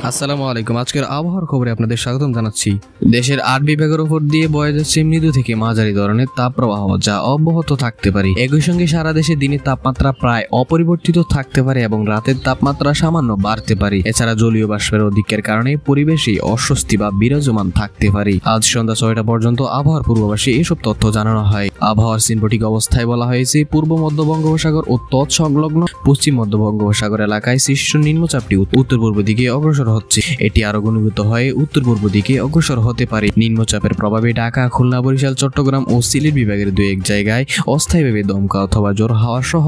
আসসালামু আলাইকুম। আজকের আবহাওয়ার খবরে আপনাদের স্বাগতম জানাচ্ছি। দেশের 8 বিভাগের উপর দিয়ে বয়ে যাচ্ছে মৃদু থেকে মাঝারি ধরনের তাপপ্রবাহ, যা অব্যাহত থাকতে পারে। একই সঙ্গে সারা দেশে দিনের তাপমাত্রা প্রায় অপরিবর্তিত থাকতে পারে এবং রাতের তাপমাত্রা সামান্য বাড়তে পারে। এছাড়া জলীয় বাষ্পের অধিক্যের কারণে পরিবেশে অস্বস্তি বা বিরাজমান থাকতে পারে। আজ সন্ধ্যা 6টা পর্যন্ত আবহাওয়ার পূর্বাভাসে এসব তথ্য জানানো হয়। আবহাওয়ার সিনপটিক অবস্থায় বলা হয়েছে, পূর্ব মধ্য বঙ্গোপসাগর ও তৎসংলগ্ন পশ্চিম মধ্য বঙ্গোপসাগর এলাকায় সৃষ্ট নিম্নচাপটি উত্তর পূর্ব দিকে অগ্রসর হচ্ছে। এটি আরো ঘনীভূত হয়ে উত্তর পূর্ব দিকে অগ্রসর হতে পারে। নিম্নচাপের প্রভাবে ঢাকা, খুলনা, বরিশাল, চট্টগ্রাম ও সিলেট বিভাগের 2-1 জায়গায় অস্থায়ীভাবে দমকা অথবা ঝোড়ো হাওয়া সহ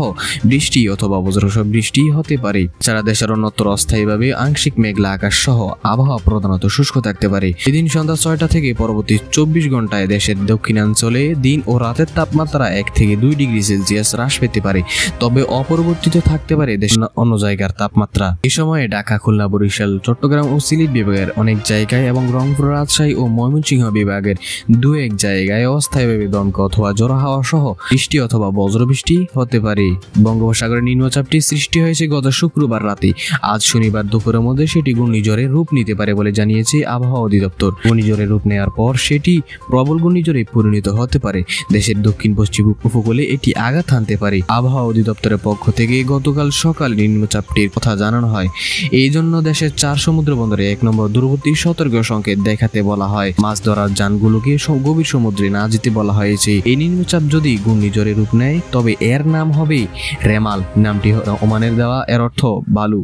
বৃষ্টি অথবা বজ্রসহ বৃষ্টি হতে পারে। সারা দেশের অন্যত্র অস্থায়ীভাবে আংশিক মেঘলা আকাশ সহ আবহাওয়া প্রধানত শুষ্ক থাকতে পারে। এদিন সন্ধ্যা 6টা থেকে পরবর্তী 24 ঘন্টায় দেশের দক্ষিণাঞ্চলে দিন ও রাতের তাপমাত্রা 1 থেকে 2 ডিগ্রি সেলসিয়াস হ্রাস পেতে পারে, তবে অপরিবর্তিত থাকতে পারে দেশের অন্য জায়গার তাপমাত্রা। এই সময়ে ঢাকা, খুলনা, বরিশাল, চট্টগ্রাম ও সিলেট বিভাগের অনেক জায়গায় এবং রংপুর, রাজশাহী ও ময়মনসিংহ বিভাগের 2-1 জায়গায় অস্থায়ীভাবে দমকা অথবা ঝোড়ো হাওয়া সহ বৃষ্টি অথবা বজ্রবৃষ্টি হতে পারে। বঙ্গোপসাগরের নিম্নচাপটি সৃষ্টি হয়েছে গত শুক্রবার রাতে। আজ শনিবার দুপুরের মধ্যে সেটি ঘূর্ণিঝড়ের রূপ নিতে পারে বলে জানিয়েছে আবহাওয়া অধিদপ্তর। ঘূর্ণিঝড়ের রূপ নেওয়ার পর সেটি প্রবল ঘূর্ণিঝড়ে পরিণত হতে পারে। দেশের দক্ষিণ পশ্চিম উপকূলে এটি আঘাত হানতে পারে। আবহাওয়া অধিদপ্তরের পক্ষ থেকে গতকাল সকালে নিম্নচাপটির কথা জানানো হয়। এই জন্য দেশের 4 সমুদ্র বন্দরে 1 নম্বর দূরবর্তী সতর্ক সংকেত দেখাতে বলা হয়। মাছ ধরার যানগুলোকে গভীর সমুদ্রে না যেতে বলা হয়েছে। এই নিম্নচাপ যদি ঘূর্ণিঝড়ে রূপ নেয় তবে এর নাম হবে রেমাল। নামটি ওমানের দেওয়া, এর অর্থ বালু।